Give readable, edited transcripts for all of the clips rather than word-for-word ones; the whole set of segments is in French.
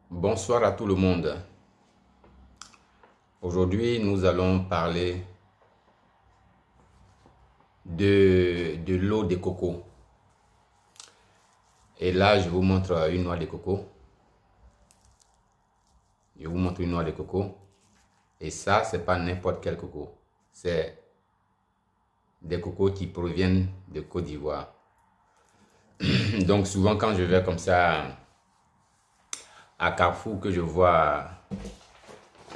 Bonsoir à tout le monde. Aujourd'hui, nous allons parler de l'eau de coco. Et là, je vous montre une noix de coco. Je vous montre une noix de coco. Et ça, c'est pas n'importe quel coco. C'est des cocos qui proviennent de Côte d'Ivoire. Donc souvent, quand je vais comme ça à Carrefour, que je vois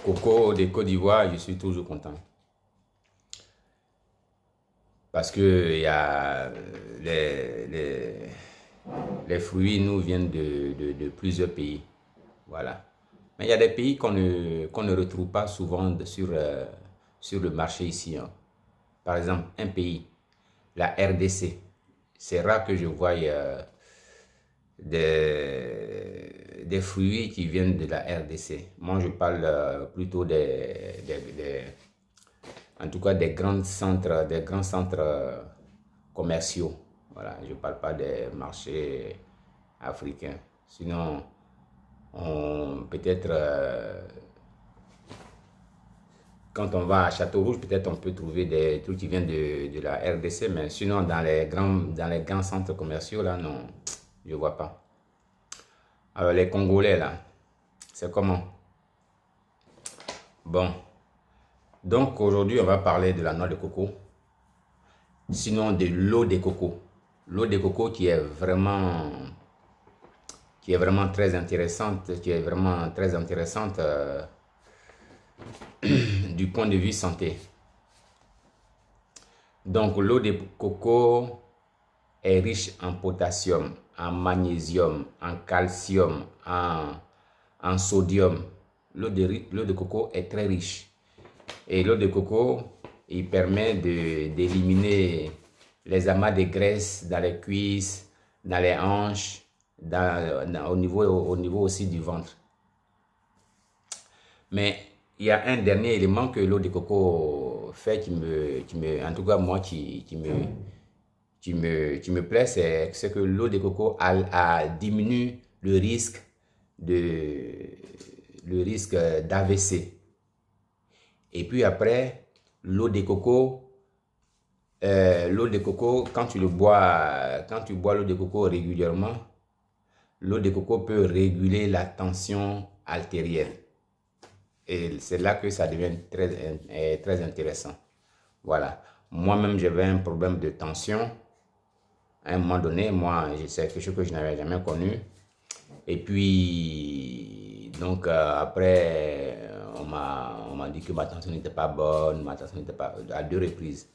coco de Côte d'Ivoire, je suis toujours content. Parce que y a les fruits nous viennent de plusieurs pays. Voilà. Mais il y a des pays qu'on ne retrouve pas souvent sur le marché ici, hein. Par exemple, un pays, la RDC. C'est rare que je voie des fruits qui viennent de la RDC. Moi, je parle plutôt en tout cas des grands centres commerciaux. Voilà, je ne parle pas des marchés africains. Sinon, peut-être quand on va à Château-Rouge, peut-être on peut trouver des trucs qui viennent de la RDC, mais sinon dans les grands centres commerciaux, là, non, je ne vois pas. Alors les Congolais, là, c'est comment? Bon, donc aujourd'hui, on va parler de la noix de coco, sinon de l'eau de coco. L'eau de coco qui est vraiment très intéressante, du point de vue santé. Donc l'eau de coco est riche en potassium, en magnésium, en calcium, en sodium. L'eau de coco est très riche. Et l'eau de coco, il permet d'éliminer les amas de graisse dans les cuisses, dans les hanches, au niveau aussi du ventre. Mais il y a un dernier élément que l'eau de coco fait en tout cas moi, qui me plaît, c'est que l'eau de coco diminue le risque d'AVC. Et puis après, l'eau de coco, quand tu bois l'eau de coco régulièrement, l'eau de coco peut réguler la tension artérielle. Et c'est là que ça devient très intéressant. Voilà. Moi-même, j'avais un problème de tension. À un moment donné, c'est quelque chose que je n'avais jamais connu. Et puis, donc, après, on m'a dit que ma tension n'était pas bonne, ma tension n'était pas à 2 reprises.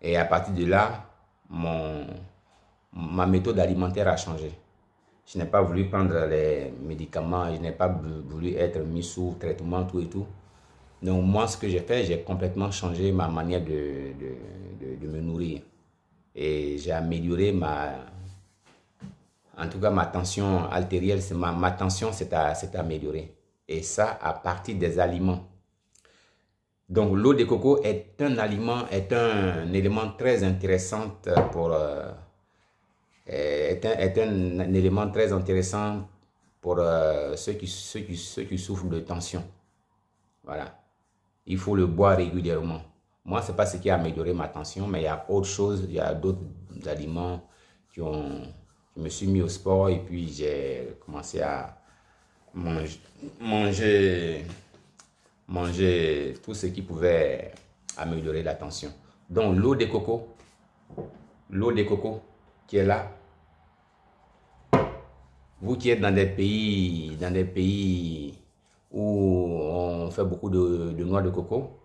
Et à partir de là, ma méthode alimentaire a changé. Je n'ai pas voulu prendre les médicaments, je n'ai pas voulu être mis sous traitement, tout et tout. Donc moi, ce que j'ai fait, j'ai complètement changé ma manière de me nourrir. Et j'ai amélioré en tout cas ma tension artérielle, ma tension s'est améliorée. Et ça, à partir des aliments. Donc l'eau de coco est un élément très intéressant est un élément très intéressant pour ceux qui souffrent de tension. Voilà. Il faut le boire régulièrement. Moi, ce n'est pas ce qui a amélioré ma tension, mais il y a autre chose, il y a d'autres aliments Je me suis mis au sport et puis j'ai commencé à manger tout ce qui pouvait améliorer la tension. Donc l'eau de coco qui est là, vous qui êtes dans des pays où on fait beaucoup de noix de coco,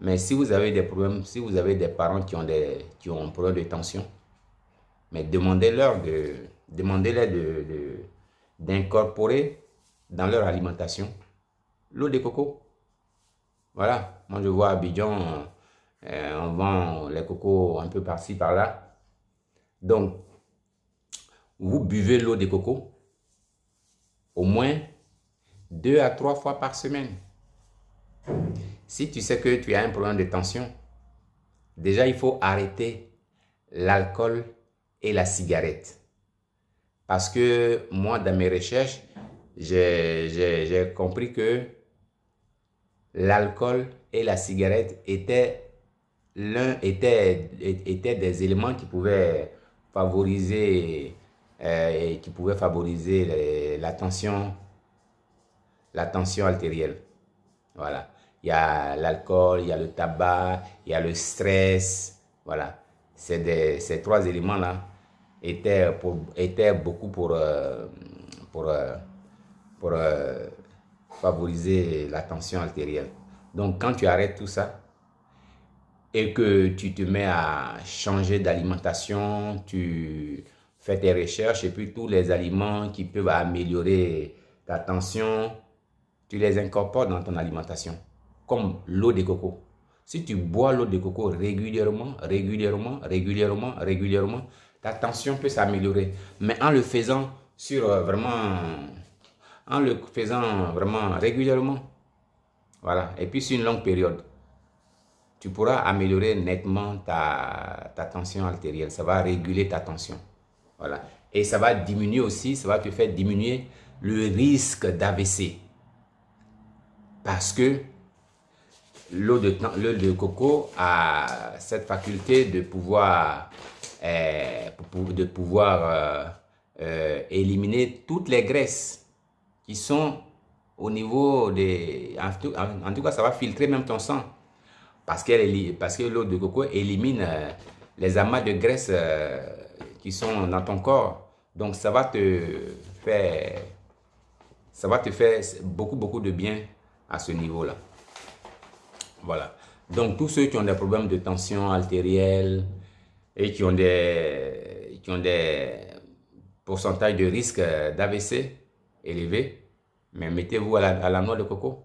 mais si vous avez des problèmes, si vous avez des parents qui ont un problème de tension, mais demandez-leur d'incorporer dans leur alimentation l'eau de coco. Voilà, moi je vois à Abidjan, on vend les cocos un peu par-ci, par-là. Donc, vous buvez l'eau de coco au moins 2 à 3 fois par semaine. Si tu sais que tu as un problème de tension, déjà il faut arrêter l'alcool et la cigarette. Parce que moi, dans mes recherches, j'ai compris que l'alcool et la cigarette étaient des éléments qui pouvaient favoriser la tension artérielle. Voilà. Il y a l'alcool, il y a le tabac, il y a le stress. Voilà. Ces trois éléments-là étaient beaucoup pour favoriser la tension artérielle. Donc, quand tu arrêtes tout ça et que tu te mets à changer d'alimentation, tu fais tes recherches et puis tous les aliments qui peuvent améliorer ta tension, tu les incorpores dans ton alimentation, comme l'eau de coco. Si tu bois l'eau de coco régulièrement, ta tension peut s'améliorer. Mais en le faisant vraiment régulièrement, voilà, et puis sur une longue période, tu pourras améliorer nettement ta tension artérielle. Ça va réguler ta tension. Voilà. Et ça va diminuer aussi, ça va te faire diminuer le risque d'AVC. Parce que l'eau de coco a cette faculté de pouvoir éliminer toutes les graisses qui sont au niveau des... En tout cas, ça va filtrer même ton sang. Parce que l'eau de coco élimine les amas de graisse qui sont dans ton corps. Donc, ça va te faire beaucoup de bien à ce niveau-là. Voilà. Donc, tous ceux qui ont des problèmes de tension artérielle et qui ont des pourcentages de risque d'AVC élevés, mais mettez-vous à la noix de coco.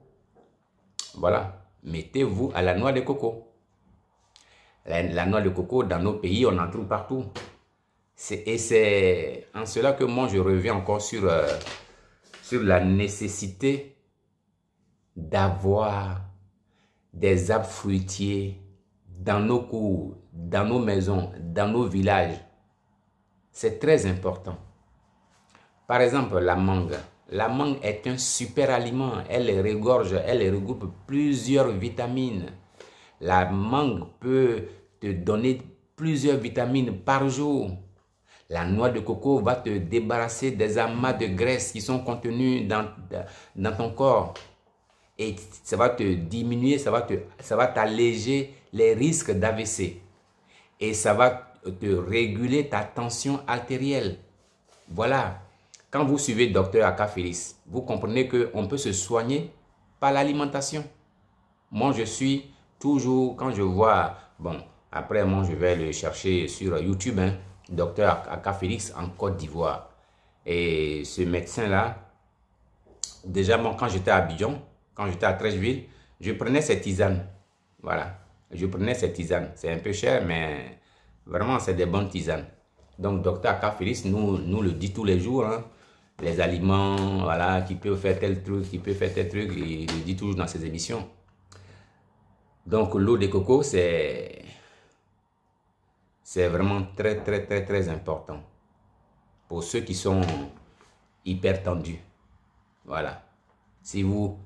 Voilà. Mettez-vous à la noix de coco. La noix de coco, dans nos pays, on en trouve partout. Et c'est en cela que moi, je reviens encore sur la nécessité d'avoir des arbres fruitiers dans nos cours, dans nos maisons, dans nos villages. C'est très important. Par exemple, la mangue. La mangue est un super aliment. Elle regroupe plusieurs vitamines. La mangue peut te donner plusieurs vitamines par jour. La noix de coco va te débarrasser des amas de graisse qui sont contenus dans ton corps. Et ça va te diminuer, ça va t'alléger les risques d'AVC. Et ça va te réguler ta tension artérielle. Voilà. Quand vous suivez Dr Aka Félix, vous comprenez qu'on peut se soigner par l'alimentation. Moi, je suis toujours, quand je vois, bon, après moi, je vais le chercher sur YouTube, hein, Dr Aka Félix en Côte d'Ivoire. Et ce médecin-là, déjà, moi, quand j'étais à Abidjan, quand j'étais à Treichville, je prenais ces tisanes. Voilà, je prenais ces tisanes. C'est un peu cher, mais vraiment, c'est des bonnes tisanes. Donc, Dr Aka Félix nous le dit tous les jours, hein. Les aliments, voilà, qui peuvent faire tel truc, il le dit toujours dans ses émissions. Donc, l'eau de coco, c'est vraiment très important pour ceux qui sont hypertendus. Voilà. Si vous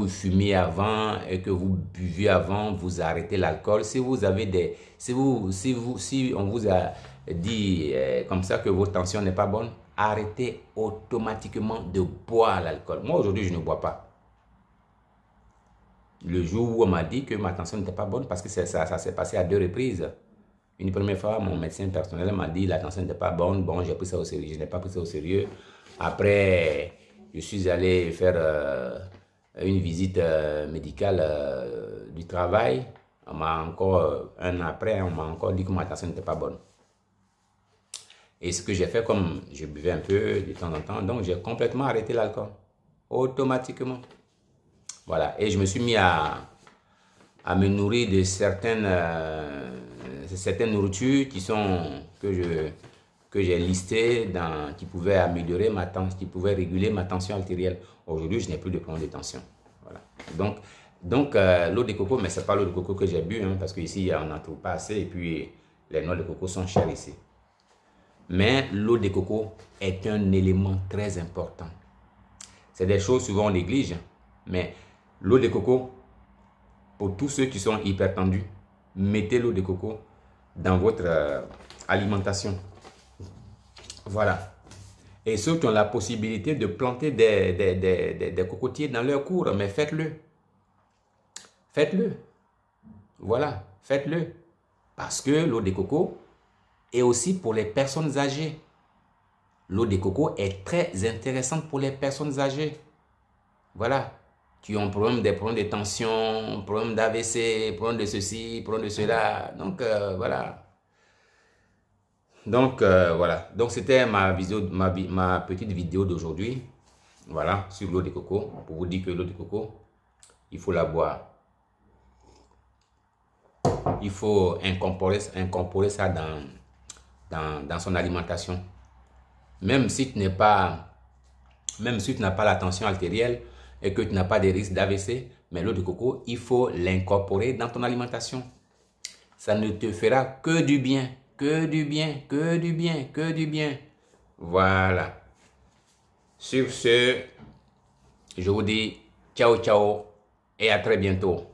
fumez avant et que vous buvez avant, vous arrêtez l'alcool. Si vous avez si on vous a dit comme ça que votre tension n'est pas bonne, arrêtez automatiquement de boire l'alcool. Moi, aujourd'hui, je ne bois pas. Le jour où on m'a dit que ma tension n'était pas bonne, parce que ça s'est passé à 2 reprises. Une première fois, mon médecin personnel m'a dit que la tension n'était pas bonne. Bon, j'ai pris ça au sérieux. Je n'ai pas pris ça au sérieux. Après, je suis allé faire une visite médicale du travail. On m'a encore, un an après, on m'a encore dit que ma tension n'était pas bonne. Et ce que j'ai fait, comme je buvais un peu de temps en temps, donc j'ai complètement arrêté l'alcool. Automatiquement. Voilà. Et je me suis mis à me nourrir de certaines nourritures que j'ai listées, qui pouvaient améliorer ma tension, qui pouvaient réguler ma tension artérielle. Aujourd'hui, je n'ai plus de problème de tension. Voilà. Donc l'eau de coco, mais ce n'est pas l'eau de coco que j'ai bu, hein, parce qu'ici, on n'en trouve pas assez, et puis les noix de coco sont chères ici. Mais l'eau de coco est un élément très important. C'est des choses souvent on néglige. Mais l'eau de coco, pour tous ceux qui sont hypertendus, mettez l'eau de coco dans votre alimentation. Voilà. Et ceux qui ont la possibilité de planter des cocotiers dans leur cour, mais faites-le. Faites-le. Voilà, faites-le. Parce que l'eau de coco est aussi pour les personnes âgées. L'eau de coco est très intéressante pour les personnes âgées. Voilà. Qui ont des problèmes de tension, problèmes d'AVC, problèmes de ceci, problèmes de cela. Donc, voilà. Donc, voilà. Donc, c'était ma petite vidéo d'aujourd'hui. Voilà, sur l'eau de coco. Pour vous dire que l'eau de coco, il faut la boire. Il faut incorporer ça dans son alimentation. Même si tu n'as pas la tension artérielle et que tu n'as pas de risque d'AVC, mais l'eau de coco, il faut l'incorporer dans ton alimentation. Ça ne te fera que du bien, que du bien, que du bien, que du bien. Voilà. Sur ce, je vous dis ciao, ciao et à très bientôt.